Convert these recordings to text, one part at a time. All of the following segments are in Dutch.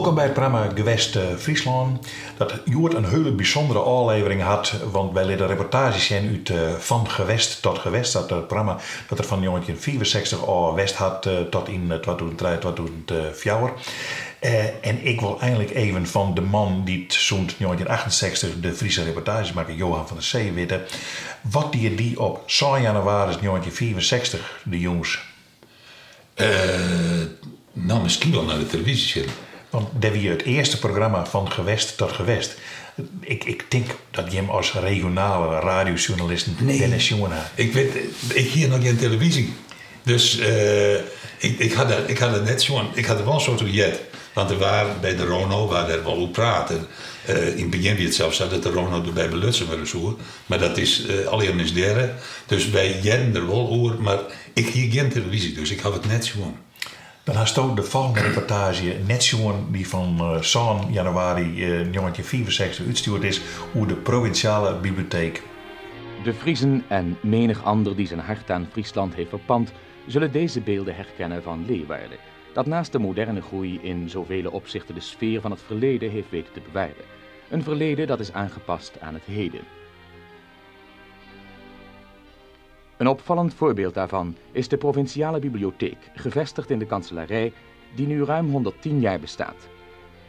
Welkom bij het programma Gewest Friesland. Dat Joert een hele bijzondere aflevering had, want wij lieten reportages zien uit van gewest tot gewest. Dat het programma dat er van 1964 al west had tot in 2003, 2004. En ik wil eigenlijk even van de man die zo'n 1968 de Friese reportages maakte, Johan van der Zee, weten. Wat die op 6 januari 1964, de jongens? Nou, misschien wel naar de televisie. Want dat was het eerste programma van gewest tot gewest. Ik denk dat je hem als regionale radiojournalist Dennis Jongen had. Ik hier nog geen televisie. Dus ik had het net zo. Ik had er wel een soort jet. Want er waren bij de Rono, waar er wel over praten. In het begin wie het zelfs zei dat de Rono erbij belutsen maar zo. Maar dat is alleen eens derde. Dus bij Jen er wel over. Maar ik hier geen televisie, dus ik had het net zo. Dan had je ook de volgende reportage net zo'n die van 6 januari 1964 uitgestuurd is over de provinciale bibliotheek. De Friezen en menig ander die zijn hart aan Friesland heeft verpand, zullen deze beelden herkennen van Leeuwarden, dat naast de moderne groei in zoveel opzichten de sfeer van het verleden heeft weten te bewaren. Een verleden dat is aangepast aan het heden. Een opvallend voorbeeld daarvan is de provinciale bibliotheek, gevestigd in de kanselarij, die nu ruim 110 jaar bestaat.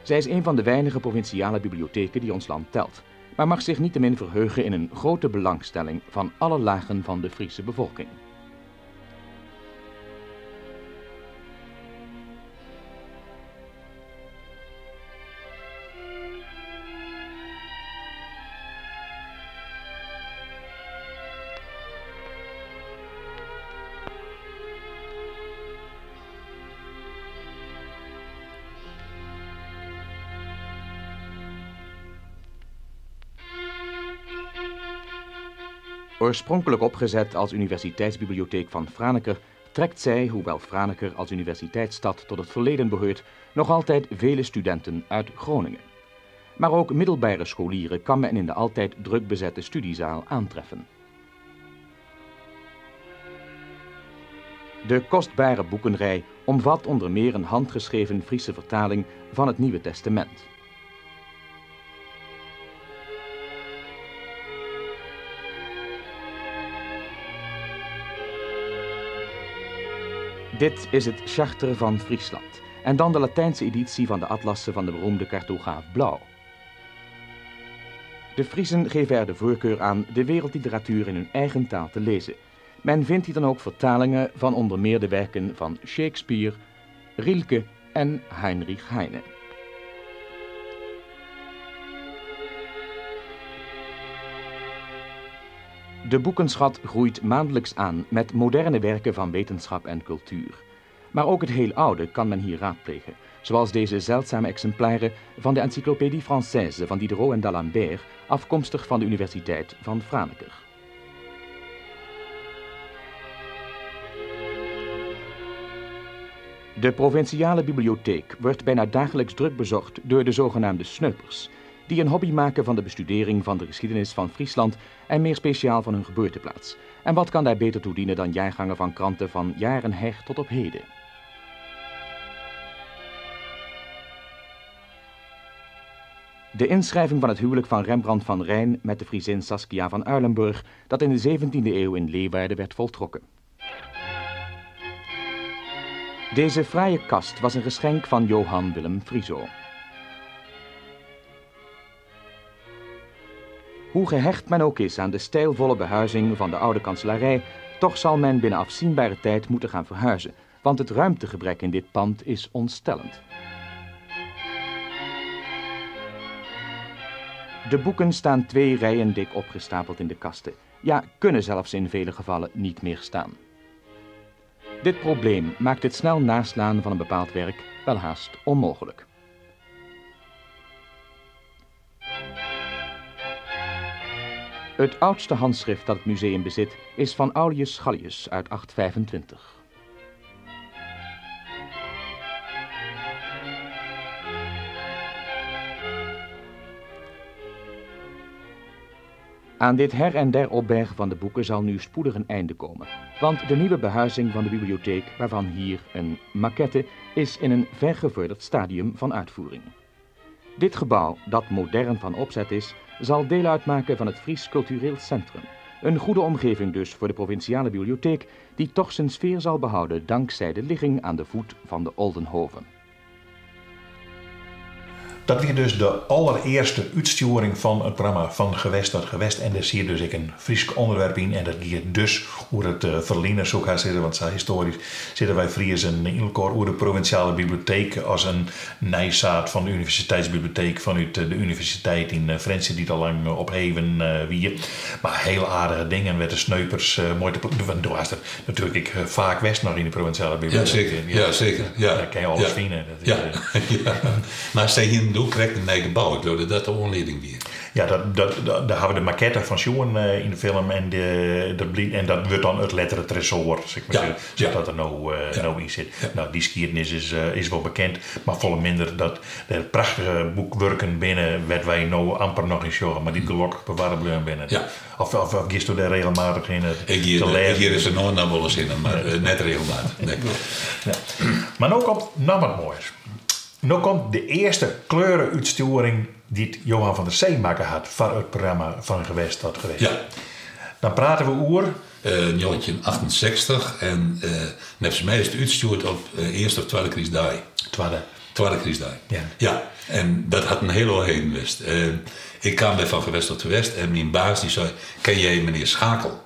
Zij is een van de weinige provinciale bibliotheken die ons land telt, maar mag zich niettemin verheugen in een grote belangstelling van alle lagen van de Friese bevolking. Oorspronkelijk opgezet als universiteitsbibliotheek van Franeker, trekt zij, hoewel Franeker als universiteitsstad tot het verleden behoort, nog altijd vele studenten uit Groningen. Maar ook middelbare scholieren kan men in de altijd druk bezette studiezaal aantreffen. De kostbare boekenrij omvat onder meer een handgeschreven Friese vertaling van het Nieuwe Testament. Dit is het Charter van Friesland en dan de Latijnse editie van de atlassen van de beroemde cartograaf Blauw. De Friezen geven er de voorkeur aan de wereldliteratuur in hun eigen taal te lezen. Men vindt hier dan ook vertalingen van onder meer de werken van Shakespeare, Rilke en Heinrich Heine. De boekenschat groeit maandelijks aan met moderne werken van wetenschap en cultuur. Maar ook het heel oude kan men hier raadplegen, zoals deze zeldzame exemplaren van de Encyclopédie Française van Diderot en d'Alembert, afkomstig van de Universiteit van Franeker. De provinciale bibliotheek wordt bijna dagelijks druk bezocht door de zogenaamde sneupers, die een hobby maken van de bestudering van de geschiedenis van Friesland en meer speciaal van hun geboorteplaats. En wat kan daar beter toe dienen dan jaargangen van kranten van jaren her tot op heden. De inschrijving van het huwelijk van Rembrandt van Rijn met de Friesin Saskia van Uilenburg, dat in de 17e eeuw in Leeuwarden werd voltrokken. Deze fraaie kast was een geschenk van Johan Willem Frieso. Hoe gehecht men ook is aan de stijlvolle behuizing van de oude kanselarij, toch zal men binnen afzienbare tijd moeten gaan verhuizen, want het ruimtegebrek in dit pand is ontstellend. De boeken staan 2 rijen dik opgestapeld in de kasten, ja, kunnen zelfs in vele gevallen niet meer staan. Dit probleem maakt het snel naslaan van een bepaald werk welhaast onmogelijk. Het oudste handschrift dat het museum bezit is van Aulius Schalius uit 825. Aan dit her en der opbergen van de boeken zal nu spoedig een einde komen. Want de nieuwe behuizing van de bibliotheek, waarvan hier een maquette, is in een vergevorderd stadium van uitvoering. Dit gebouw, dat modern van opzet is, zal deel uitmaken van het Fries Cultureel Centrum. Een goede omgeving dus voor de provinciale bibliotheek, die toch zijn sfeer zal behouden dankzij de ligging aan de voet van de Oldenhoven. Dat weer dus de allereerste uitsturing van het programma Van Gewest tot Gewest. En daar zie je dus ik een Fries onderwerp in. En dat gaat dus hoe het verliezen zo gaat zitten. Want historisch zitten wij Friesen in elkaar hoe de provinciale bibliotheek als een nijzaad van de universiteitsbibliotheek vanuit de universiteit in Frensen die al lang opheven wie. Maar heel aardige dingen met de sneupers mooi te doen. Toen was er natuurlijk vaak West nog in de provinciale bibliotheek. Ja, zeker. Ja. Daar kan je alles vinden. Ja. Maar stel je hoe krijgt een nieuw gebouw? Ik geloof dat de onleiding weer. Ja, daar hebben we de maquette van Sjoen in de film en dat wordt dan het letteren tresor, zeg maar, zodat er nou in zit. Ja. Nou, die skiernis is wel bekend, maar volle minder dat de prachtige boekwerken binnen werd wij nou amper nog in zorgen, maar die gelukkig bewaren blijven binnen. Ja. Of gist u daar regelmatig in te lezen? Hier is er nog wel eens in, maar net regelmatig. Nee. Ja. Maar nu komt nog wat moois. Nu komt de eerste kleurenuitsturing die Johan van der Zee maken had voor het programma Van Gewest tot Gewest. Ja. Dan praten we over 1968 en volgens mij is het uitgestuurd op eerste of tweede kriesdag. Tweede kriesdag. Ja. En dat had een hele heen geweest. Ik kwam bij Van Gewest tot Gewest en mijn baas die zei, ken jij meneer Schakel?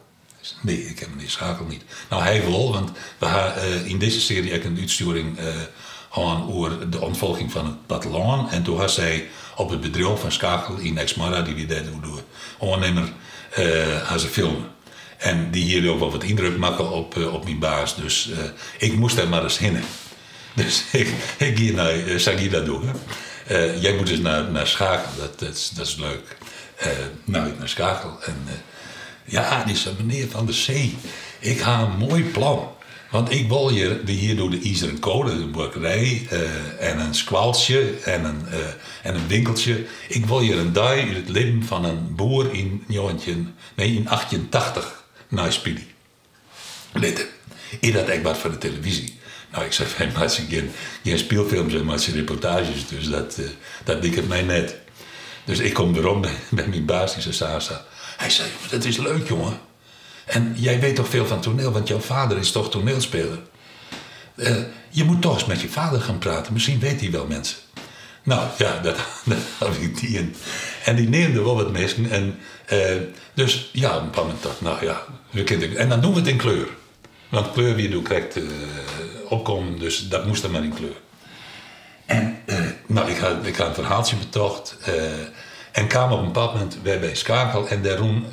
Nee, ik ken meneer Schakel niet. Nou, hij wel, want we hebben in deze serie ook een uitsturing over de ontvolking van het platteland. En toen had zij op het bedrijf van Schakel in Exmara, die we daar doen, ondernemer, had ze filmen. En die hier ook wel wat indruk maken op mijn baas. Dus ik moest daar maar eens heen. Dus ik ging naar Sagida doen. Jij moet dus naar Schakel, dat is leuk. Nou, ik naar Schakel. En ja, die zei, meneer Van der Zee, ik heb een mooi plan. Want ik wil hier door de IJzeren Code, de boerderij, en een squaltje en een winkeltje. Ik wil hier een dag uit het leven van een boer in 1880 naar Spili. Litten. Ik had echt wat voor de televisie. Nou, ik zei, hij maakt geen speelfilms en maakt reportages, dus dat dik het mij net. Dus ik kom erom bij mijn baas, die zei Sasa. Hij zei, dat is leuk, jongen. En jij weet toch veel van toneel, want jouw vader is toch toneelspeler. Je moet toch eens met je vader gaan praten, misschien weet hij wel mensen. Nou ja, dat had ik die in. En die neemde wel wat mensen. En, dus ja, op een bepaald moment dacht nou ja, en dan doen we het in kleur. Want kleur wie je krijgt opkomen, dus dat moest dan maar in kleur. En nou, ik had een verhaaltje betocht. En kwam op een bepaald moment weer bij Schakel en daar roem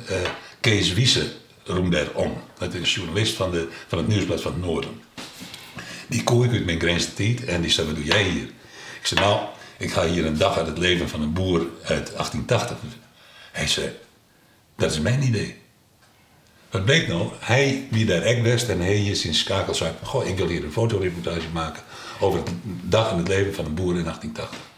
Kees Wiese roem daarom. Dat is een journalist van het Nieuwsblad van het Noorden. Die koe ik uit mijn Grijnse tijd en die zei, wat doe jij hier? Ik zei, nou, ik ga hier een dag uit het leven van een boer uit 1880. Hij zei, dat is mijn idee. Wat bleek nou? Hij wie daar echt wist en hij is in Schakel zei, goh, ik wil hier een fotoreportage maken over de dag in het leven van een boer in 1880.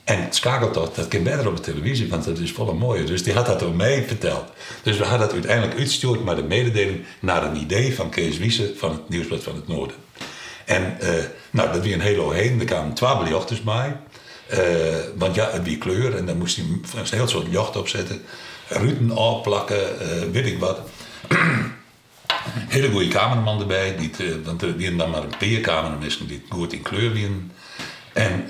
En Schakel dat kan beter op de televisie, want dat is volle mooie. Dus die had dat ook mij verteld. Dus we hadden dat uiteindelijk uitgestuurd, maar de mededeling naar een idee van Kees Wiese van het Nieuwsblad van het Noorden. En nou, dat was een hele heen. Er kwamen 12 jochters bij. Want ja, het wie kleur en dan moest hij een heel soort jocht opzetten. Ruten opplakken, weet ik wat. Hele goede cameraman erbij, want er waren dan maar een paar cameramen die goed in kleur waren. En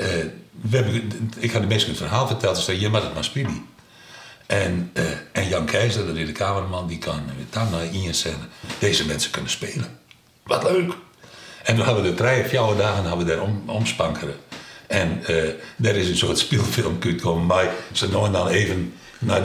ik had de mensen het verhaal verteld, ze zei, je mag het maar spelen. En Jan Keizer, de cameraman, die kan dan in je scène. Deze mensen kunnen spelen. Wat leuk! En toen hebben we de 3 of 4 dagen hebben we daar omspankeren. En daar is een soort speelfilm gekomen bij. Ze nou en dan even naar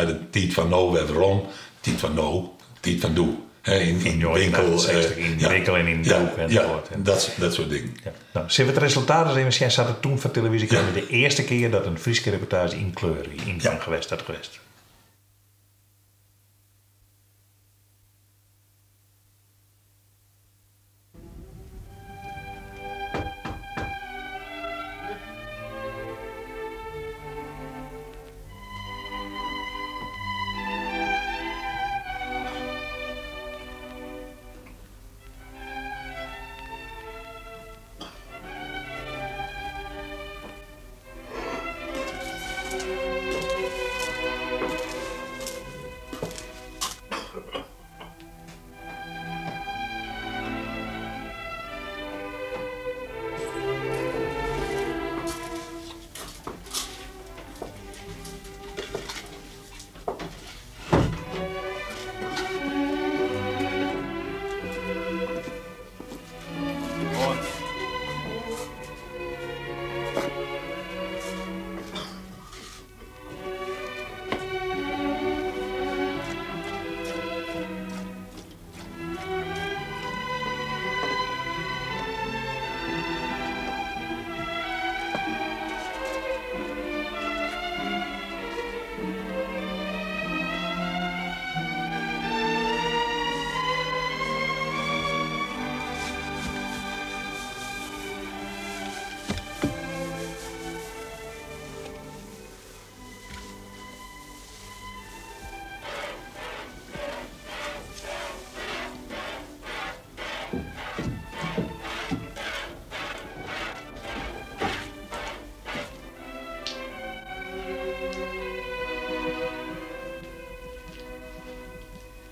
de tijd van nou weer rond. Tijd van nou, tijd van doe. In winkel, 68, in de winkel en in de doek enzovoort. Ja, dat soort dingen. Ja. Nou, zien we het resultaat eens even. Jij zat er toen voor televisie. Ja. De eerste keer dat een Friese reportage in kleur in Van Gewest had geweest.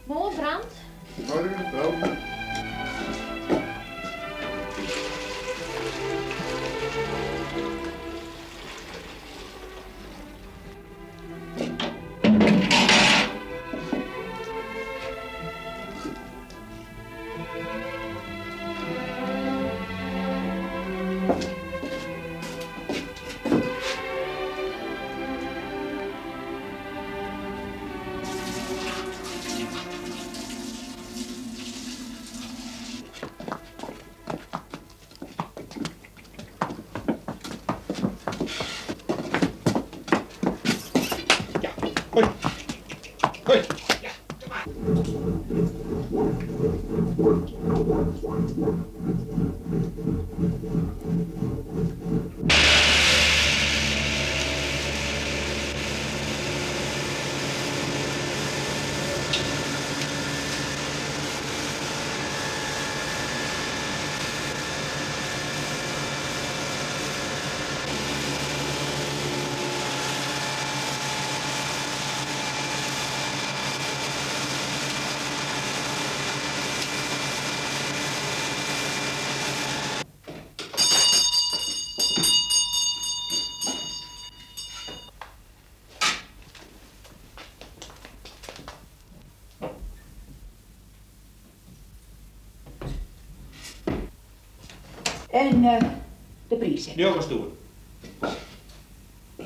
Mooi brand. Hoi. Hoi. Ja, En de prijs. Jongenstoel.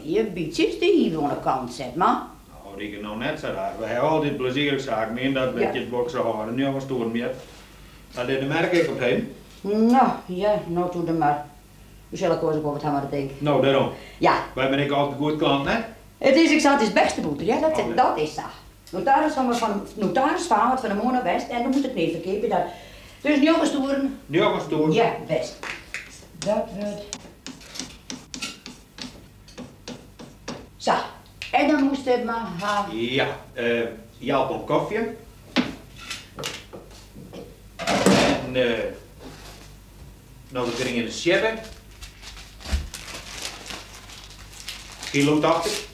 Je bietjes die hier aan de kant zet, maar. Nou, die ik nou net zo raar. We hebben altijd plezierig zaken mee dat we het boksen houden. Nu jongenstoel meer. Dat dit de merk ik op heen. Nou, ja, nou doe het maar. We zullen kozen over het hammer denken. Nou, daarom. Ja. Wij ben ik altijd goed klant, hè? Het is, ik zat het beste boete, ja, dat is dat. Notaris van het van de Mona West en dan moet het niet verkepen. Dat. Dus jongenstoeren. Jongenstoel. Ja, best. Dat wordt. Zo. En dan moest het maar gaan. Ja, Jalp een koffie. En nog een ding in de sjeppen. Kilo 80.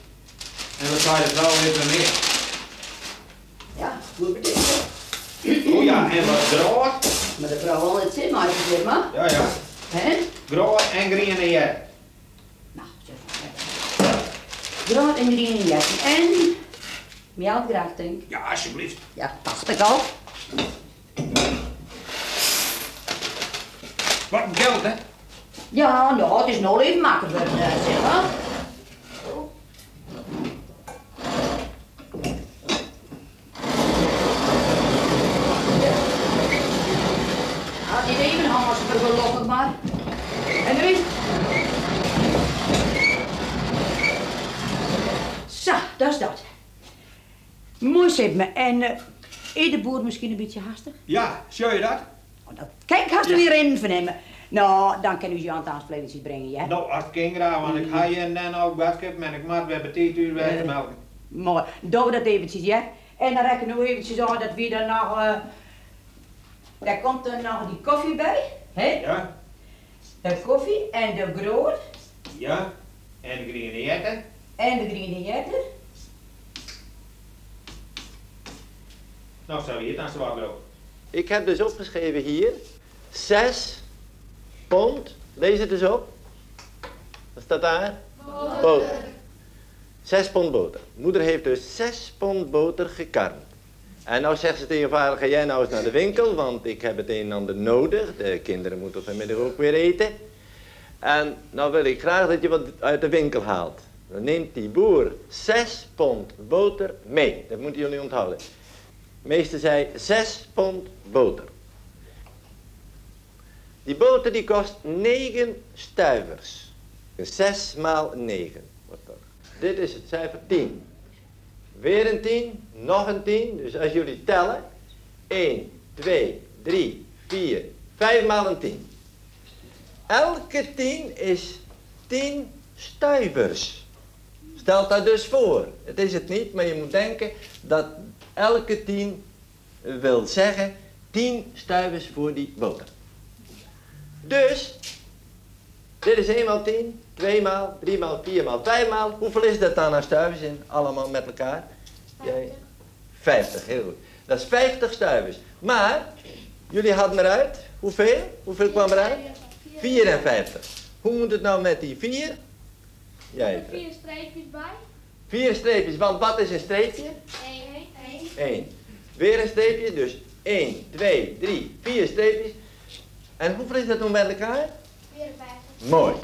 En wat ga je de vrouw even meer? Ja, goed betekent. Oh ja, en wat draad. Maar de vrouw wil het zin maar zeg maar. Ja, ja. Hè? Draad en green en jet. Nou, zo. Brood en green jassen en melk graag denk ik. Ja, alsjeblieft. Ja, past ik al. Wat een geld, hè? Ja, nou, het is nog even makkelijker, zeg maar. Ja, niet even anders, vergelopen maar. En nu? Zo, dat is dat. Mooi zit me. En is de boer misschien een beetje haastig? Ja, zie je dat? Oh, dat kijk, gaat er weer in van hem. Nou, dan kan u je aan het aansplevingjes brengen, ja? Nou, als ik graag, want ik ga je en dan ook badkip en ik maak weer bij 10 uur weg te melken. Mooi, doen we dat eventjes, ja? En dan rekken we eventjes aan dat we er nog... daar komt er nog die koffie bij, hè? Ja, De koffie en de brood. ja. En de groene jetten. En de groene jetter. Nou, zou je het aan zwaar brood. Ik heb dus opgeschreven hier 6 pond, lees het eens op. Wat staat daar? Boter. 6 pond boter. Moeder heeft dus 6 pond boter gekarmd. En nou zegt ze tegen vader, ga jij nou eens naar de winkel, want ik heb het een en ander nodig. De kinderen moeten vanmiddag ook weer eten. En nou wil ik graag dat je wat uit de winkel haalt. Dan neemt die boer 6 pond boter mee. Dat moeten jullie onthouden. Meester zei 6 pond boter. Die boter die kost 9 stuivers. 6 maal 9 wordt dat. Dit is het cijfer 10. Weer een 10, nog een 10. Dus als jullie tellen, 1, 2, 3, 4, 5 maal een 10. Elke 10 is 10 stuivers. Stel dat dus voor. Het is het niet, maar je moet denken dat elke 10 wil zeggen 10 stuivers voor die boter. Dus, dit is 1 maal 10, 2 maal, 3 maal, 4 maal, 5 maal. Hoeveel is dat dan aan stuivers in? Allemaal met elkaar? 50, heel goed. Dat is 50 stuivers. Maar, jullie hadden eruit, hoeveel? Hoeveel kwam eruit? 54. Hoe moet het nou met die 4? Jij. 4 streepjes bij. 4 streepjes, want wat is een streepje? 1. Weer een streepje, dus 1, 2, 3, 4 streepjes. En hoeveel is dat nu met elkaar? 54. Mooi.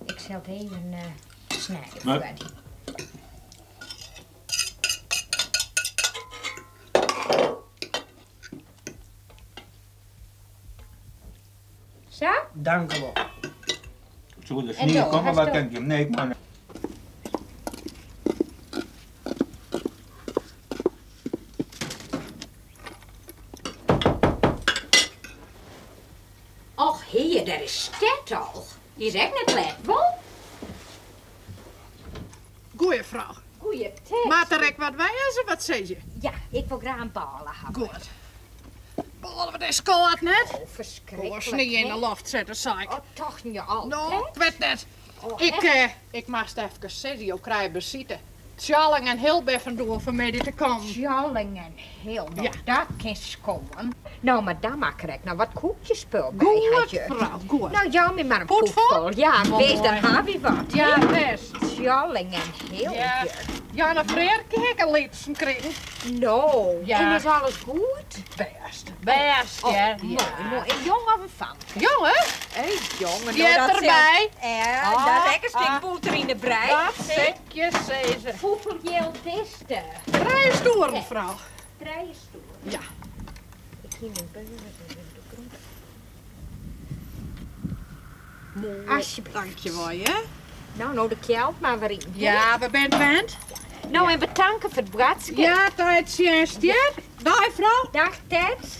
Ik zal het even snijden. Maar- voor die. Zo? Dank u wel. Zullen de En sneeuw dan, komen? hast Wat du- denk je? Nee, maar... Och, heer, daar is Stet al. Die is echt net let, wel? Goeie vrouw. Goeie tijd. Maat er ik wat wij als wat zeg je? Ja, ik wil graag een ballen hebben. Goed. Behalve wat is koud net? Oh, verschrikkelijk. Voor sneeuw in de hè? loft zetten, zei ik. Oh, toch niet altijd. Nou, ik weet net. Oh, Ik, echt? ik moest even Cesio krijgen bezitten. Tjalling en Hilbeffen doen voor mij te komen. Jallingen, heel Ja. ja. Dat kan komen. Nou, maar dan maak ik nou wat koekjespul bij. Goed, had je. vrouw, goed. Nou, ja, met een Poet vol? poetvol. Ja, Mooi. wees, dan heb je wat. Ja, hè? best. Jallingen, heel Ja. goed. Ja, een vreerkijk liet krijgen. Nou, Ja. en is alles goed? Best, best, Oh, ja. mooi, mooi. En jong of een van? Jongen, Hé, jongen. je nou, hebt dat erbij. Ja, Ah, dat lekker ah. stinkboter in de brei. Dat zeg je, Cesar. Hoeveel geld is er? 3 stoeren, vrouw. 3 stoel. Ja. Ik ging een beuren doen. Mooi. Alsjeblieft. Dankjewel, hè? Nou, de geld maar weer in. hè? Ja, we bent. Nou, en bedanken voor het bradske. Ja, dat is juist, ja. Dag, vrouw. Dag, Ted.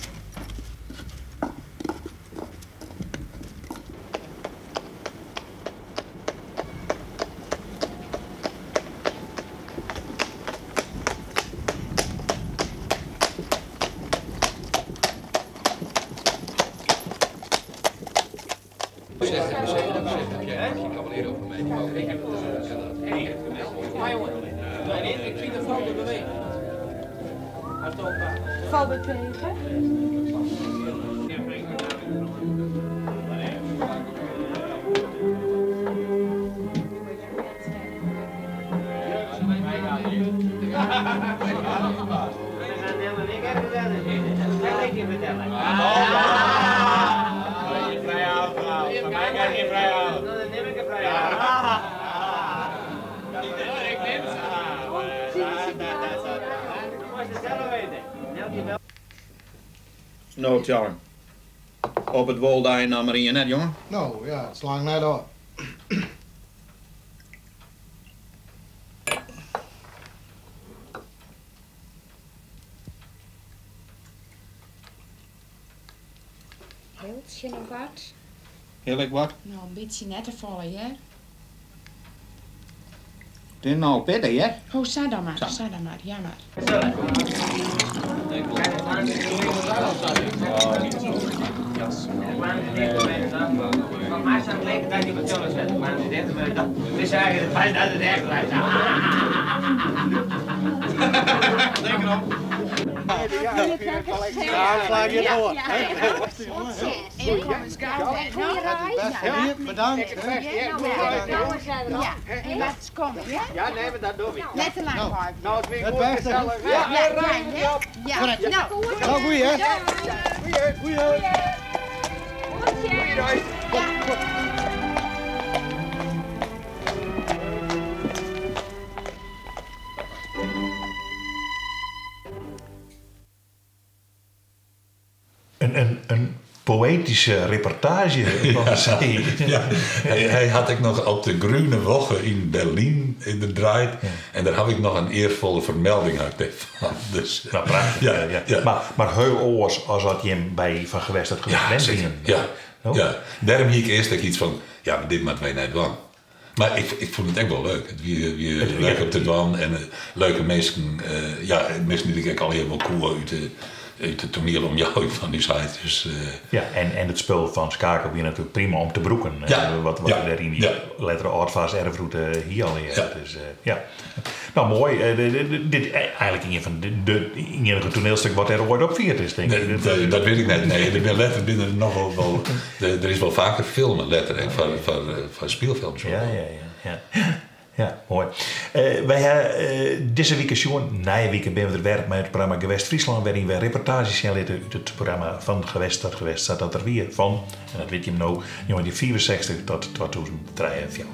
Valt het tegen? Nou, Tjarm. Op het wol daar naar Marie net, jongen. Nou ja, het is lang net al. Hield je nog wat? Heel ik wat? Nou, een beetje net te vallen, hè? Het is nou pittig, hè? Oh, sta dan maar, ja maar. Ja, sla je door. En kom eens gauw. Bedankt. Ja, en wat is komen, hè? Ja, nee, maar dat doen we. Net te lang blijven. Nou, het weer Het goed beste. gezellig. Ja, ja, nou, Nou, goeie hè? Goeie. Een poëtische reportage van de zee. Ja. Hij had ik nog op de Groene Woche in Berlijn gedraaid. Ja. En daar heb ik nog een eervolle vermelding uit van. Dus, nou, prachtig. Ja. Maar heel oors als dat je hem bij Van Gewest had gewend. Ja. Daarom hier ik eerst iets van, dit maakt wij niet doen. Maar ik vond het echt wel leuk. Het wie leuk op de doen en leuke mensen. Mensen die ik al helemaal cool uit het toneel om jou van die site. Dus, en het spul van Schakel weer natuurlijk prima om te broeken. Wat we daar in die letteren Oudvaas erfroute hier al leert. Dus, nou mooi. Dit eigenlijk een van de enige toneelstuk wat er ooit op viert is, denk ik. Dat weet ik niet. Nee, er letter binnen nog wel er is wel vaker filmen letter van speelfilms. Ja, mooi. Wij hebben deze week na week ben we er werk met het programma Gewest Friesland, waarin we reportages zijn uit het programma van Gewest tot Gewest staat dat er weer van, en dat weet je nou, 1964 tot 2003.